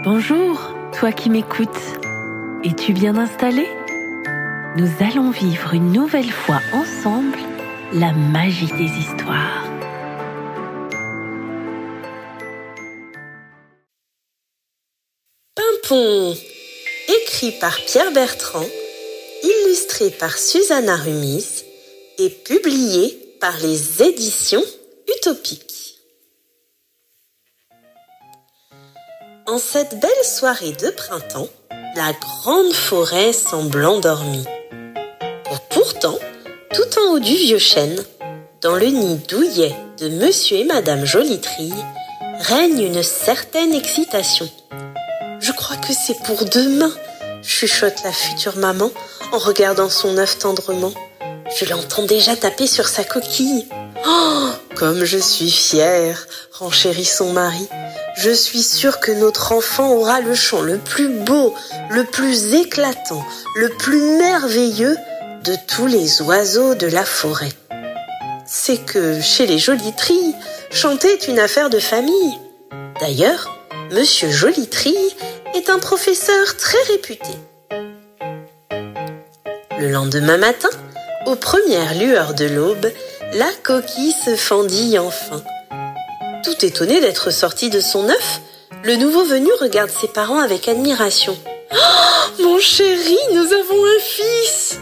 Bonjour, toi qui m'écoutes. Es-tu bien installé? Nous allons vivre une nouvelle fois ensemble la magie des histoires. Pimpon, écrit par Pierre Bertrand, illustré par Susanna Rumis et publié par les éditions Utopiques. En cette belle soirée de printemps, la grande forêt semble endormie. Pourtant, tout en haut du vieux chêne, dans le nid douillet de Monsieur et Madame Jolie-Trille, règne une certaine excitation. « Je crois que c'est pour demain », chuchote la future maman en regardant son œuf tendrement. « Je l'entends déjà taper sur sa coquille. »« Oh, comme je suis fière !» renchérit son mari. « Je suis sûre que notre enfant aura le chant le plus beau, le plus éclatant, le plus merveilleux de tous les oiseaux de la forêt. » C'est que chez les Jolie-Trille, chanter est une affaire de famille. D'ailleurs, Monsieur Jolie-Trille est un professeur très réputé. Le lendemain matin, aux premières lueurs de l'aube, la coquille se fendit enfin. Tout étonné d'être sorti de son œuf, le nouveau venu regarde ses parents avec admiration. « Oh, mon chéri, nous avons un fils !»«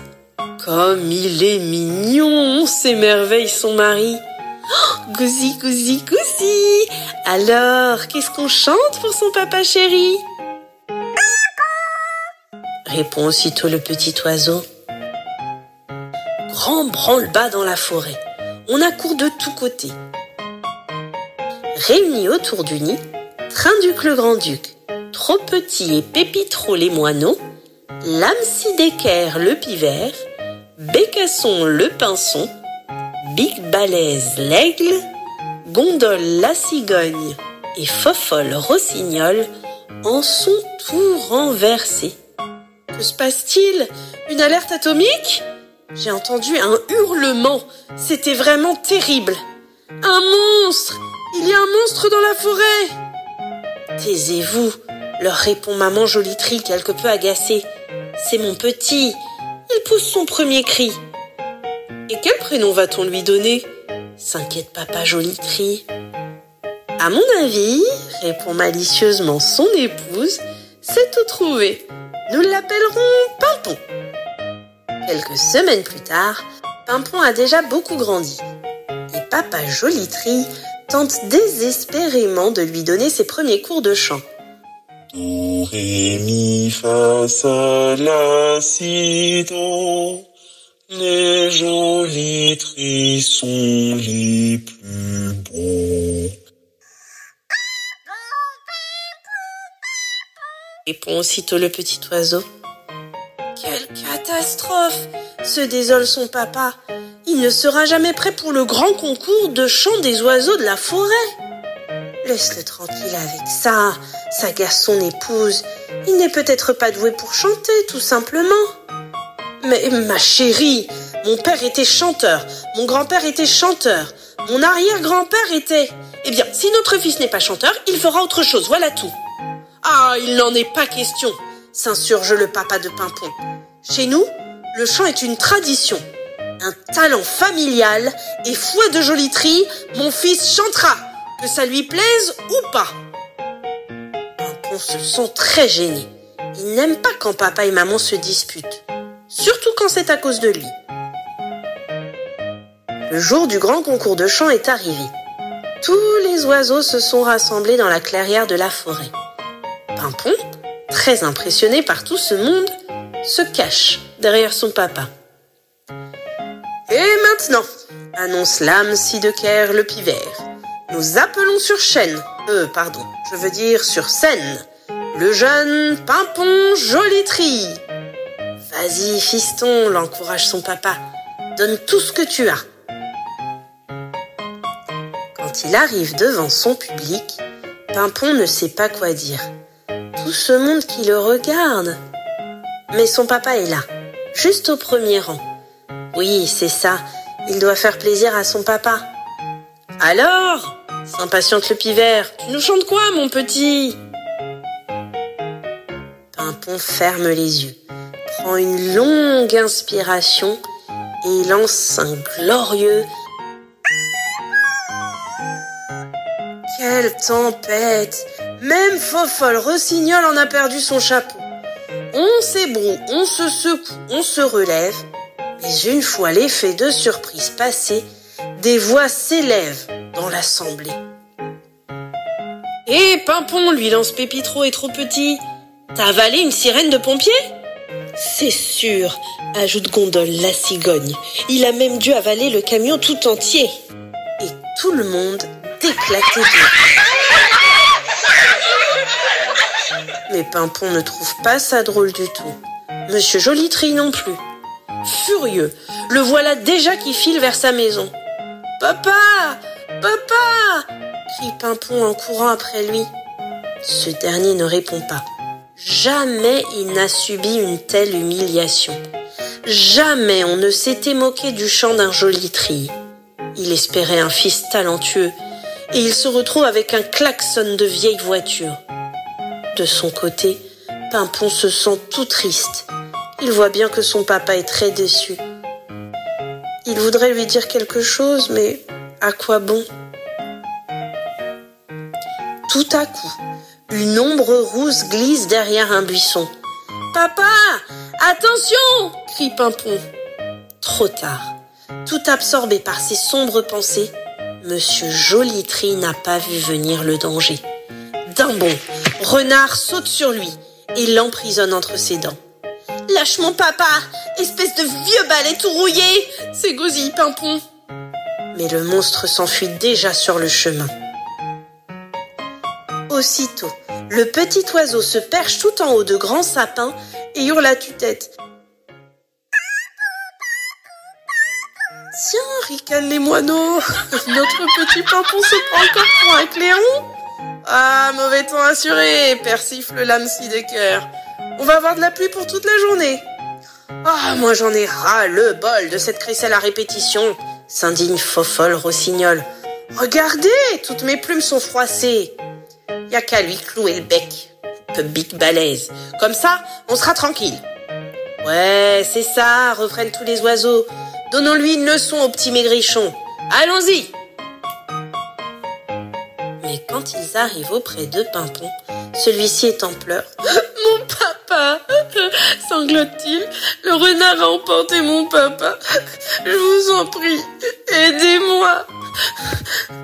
Comme il est mignon !» s'émerveille son mari. « Oh, gousi, gousi, gousi ! Alors, qu'est-ce qu'on chante pour son papa chéri ?» répond aussitôt le petit oiseau. Grand branle-bas dans la forêt. On accourt de tous côtés. Réunis autour du nid, Trinduc le grand-duc, Trop petit et Pépitro les moineaux, Lamsidécaire le pivert, Bécasson le pinson, Bic Balèze l'aigle, Gondole la cigogne et Fofolle rossignol en sont tout renversés. Que se passe-t-il? Une alerte atomique? J'ai entendu un hurlement. C'était vraiment terrible. Un monstre! Il y a un monstre dans la forêt! Taisez-vous, leur répond maman Jolie-Trille quelque peu agacée. C'est mon petit. Il pousse son premier cri. Et quel prénom va-t-on lui donner? S'inquiète papa Jolie-Trille. À mon avis, répond malicieusement son épouse, c'est tout trouvé. Nous l'appellerons Pimpon. Quelques semaines plus tard, Pimpon a déjà beaucoup grandi. Et papa Jolie-Trille tente désespérément de lui donner ses premiers cours de chant. Do, ré, mi, fa, sol, la, si, do. Les Jolie-Trille sont les plus beaux. Répond aussitôt le petit oiseau. Quelle catastrophe! Se désole son papa. Il ne sera jamais prêt pour le grand concours de chant des oiseaux de la forêt. Laisse-le tranquille avec ça, s'agace son épouse. Il n'est peut-être pas doué pour chanter, tout simplement. Mais ma chérie, mon père était chanteur, mon grand-père était chanteur, mon arrière-grand-père était... Eh bien, si notre fils n'est pas chanteur, il fera autre chose, voilà tout. Ah, il n'en est pas question, s'insurge le papa de Pimpon. Chez nous, le chant est une tradition, un talent familial, et fouet de Jolie-Trille, mon fils chantera, que ça lui plaise ou pas. Pimpon se sent très gêné. Il n'aime pas quand papa et maman se disputent, surtout quand c'est à cause de lui. Le jour du grand concours de chant est arrivé. Tous les oiseaux se sont rassemblés dans la clairière de la forêt. Pimpon, très impressionné par tout ce monde, se cache derrière son papa. « Et maintenant, annonce Lamsidécaire le pivert, nous appelons sur scène, sur scène, le jeune Pimpon Jolie-Trille. »« Vas-y, fiston, l'encourage son papa, donne tout ce que tu as. » Quand il arrive devant son public, Pimpon ne sait pas quoi dire. Tout ce monde qui le regarde. Mais son papa est là, juste au premier rang. Oui, c'est ça, il doit faire plaisir à son papa. « Alors ?» s'impatiente le pivert. « Tu nous chantes quoi, mon petit ?» Pimpon ferme les yeux, prend une longue inspiration et lance un glorieux « Quelle tempête! Même Fofolle Rossignol en a perdu son chapeau. On s'ébroue, on se secoue, on se relève. Mais une fois l'effet de surprise passé, des voix s'élèvent dans l'assemblée. « Hé, Pimpon, lui lance Pépitro est trop petit. T'as avalé une sirène de pompier ?»« C'est sûr, ajoute Gondole la cigogne. Il a même dû avaler le camion tout entier. » Et tout le monde d'éclater de rire. Mais Pimpon ne trouve pas ça drôle du tout. Monsieur Joli-Trille non plus. Furieux, le voilà déjà qui file vers sa maison. « Papa! Papa !» crie Pimpon en courant après lui. Ce dernier ne répond pas. Jamais il n'a subi une telle humiliation. Jamais on ne s'était moqué du chant d'un Joli-Trille. Il espérait un fils talentueux et il se retrouve avec un klaxon de vieille voiture. De son côté, Pimpon se sent tout triste. Il voit bien que son papa est très déçu. Il voudrait lui dire quelque chose, mais à quoi bon? Tout à coup, une ombre rousse glisse derrière un buisson. « Papa! Attention !» crie Pimpon. Trop tard. Tout absorbé par ses sombres pensées, Monsieur Joli-Trille n'a pas vu venir le danger. D'un bond, Renard saute sur lui et l'emprisonne entre ses dents. « Lâche mon papa, espèce de vieux balai tout rouillé !» s'égosille Pimpon. Mais le monstre s'enfuit déjà sur le chemin. Aussitôt, le petit oiseau se perche tout en haut de grands sapins et hurle à tue-tête. « Tiens, ricanent les moineaux, notre petit Pimpon se prend encore pour un clairon. Ah, mauvais temps assuré, persifle l'âme Sidecker. On va avoir de la pluie pour toute la journée. Ah, moi j'en ai ras le bol de cette crécelle à répétition, s'indigne Fofolle Rossignol. Regardez, toutes mes plumes sont froissées. Y a qu'à lui clouer le bec, Big Balèze. Comme ça, on sera tranquille. Ouais, c'est ça, refreinent tous les oiseaux. Donnons-lui une leçon au petit maigrichon. Allons-y. Mais quand ils arrivent auprès de Pimpon, celui-ci est en pleurs. Mon papa, sanglote-t-il, le renard a emporté mon papa. Je vous en prie, aidez-moi.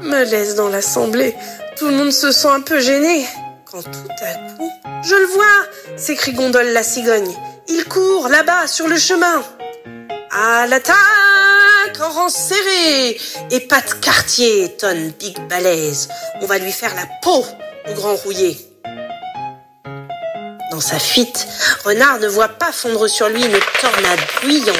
Malaise dans l'assemblée. Tout le monde se sent un peu gêné. Quand tout à coup... « Je le vois !» s'écrie Gondole la cigogne. « Il court, là-bas, sur le chemin !»« À l'attaque, en rang serré !» « Et pas de quartier !» tonne Big Balèze. « On va lui faire la peau au grand rouillé !» Dans sa fuite, Renard ne voit pas fondre sur lui une tornade bruyante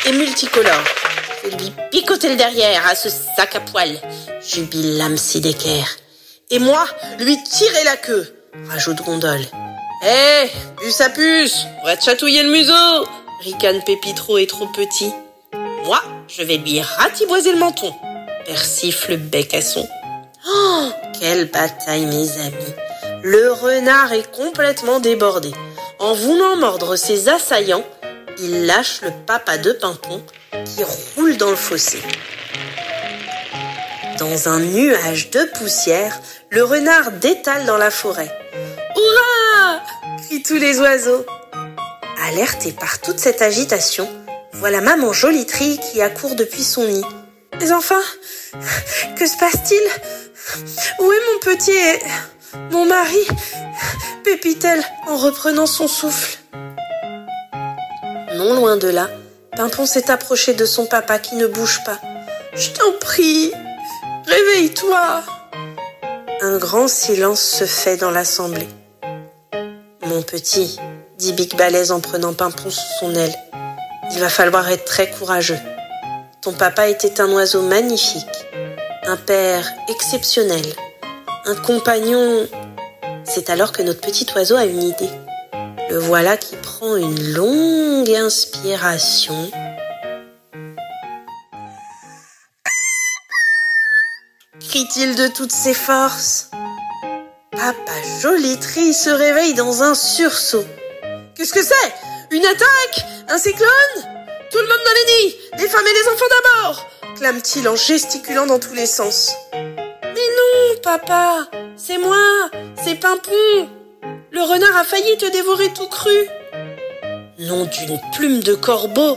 et multicolore. « Je vais lui picoter le derrière à ce sac à poils !» jubile l'âme Sidecker. « Et moi, lui tirer la queue !» rajoute Gondole. « Hé, puce à puce, on va te chatouiller le museau !» ricane Pépitro est trop petit. « Moi, je vais lui ratiboiser le menton !» persifle Bécasson. Oh, quelle bataille, mes amis! Le renard est complètement débordé. En voulant mordre ses assaillants, il lâche le papa de Pimpon qui roule dans le fossé. Dans un nuage de poussière, le renard détale dans la forêt. « Hurrah !» crient tous les oiseaux. Alertés par toute cette agitation, voilà maman Joli-Trille qui accourt depuis son nid. « Mais enfin, que se passe-t-il? Où est mon petit et mon mari ?» pépit-elle en reprenant son souffle. Non loin de là, Pimpon s'est approché de son papa qui ne bouge pas. « Je t'en prie, réveille-toi !» Un grand silence se fait dans l'assemblée. « Mon petit, » dit Big Balèze en prenant Pimpon sous son aile, « il va falloir être très courageux. Ton papa était un oiseau magnifique, un père exceptionnel, un compagnon... » C'est alors que notre petit oiseau a une idée. Le voilà qui prend une longue inspiration. Crie-t-il de toutes ses forces. Papa Joli-Trille se réveille dans un sursaut. Qu'est-ce que c'est? Une attaque? Un cyclone? Tout le monde dans les nids! Les femmes et les enfants d'abord! Clame-t-il en gesticulant dans tous les sens. Mais non, papa! C'est moi! C'est Pimpon! Le renard a failli te dévorer tout cru! Nom d'une plume de corbeau!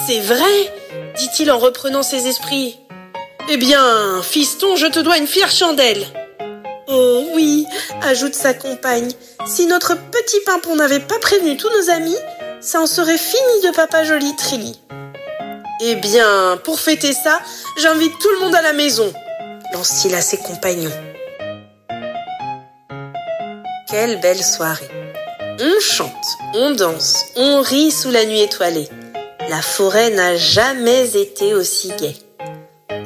C'est vrai! Dit-il en reprenant ses esprits. Eh bien, fiston, je te dois une fière chandelle! Oh oui, ajoute sa compagne, si notre petit Pimpon n'avait pas prévenu tous nos amis, ça en serait fini de papa Joli Trilly. Eh bien, pour fêter ça, j'invite tout le monde à la maison, lance-t-il à ses compagnons. Quelle belle soirée! On chante, on danse, on rit sous la nuit étoilée. La forêt n'a jamais été aussi gaie.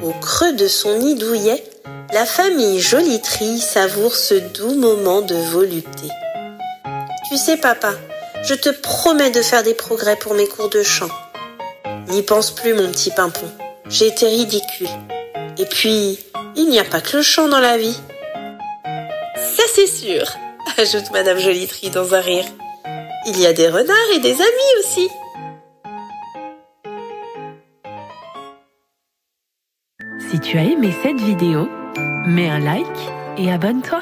Au creux de son nid douillet, la famille Joli Trilly savoure ce doux moment de volupté. Tu sais, papa, je te promets de faire des progrès pour mes cours de chant. N'y pense plus, mon petit Pimpon. J'ai été ridicule. Et puis, il n'y a pas que le chant dans la vie. Ça, c'est sûr, ajoute Madame Joli Trilly dans un rire. Il y a des renards et des amis aussi. Si tu as aimé cette vidéo, mets un like et abonne-toi.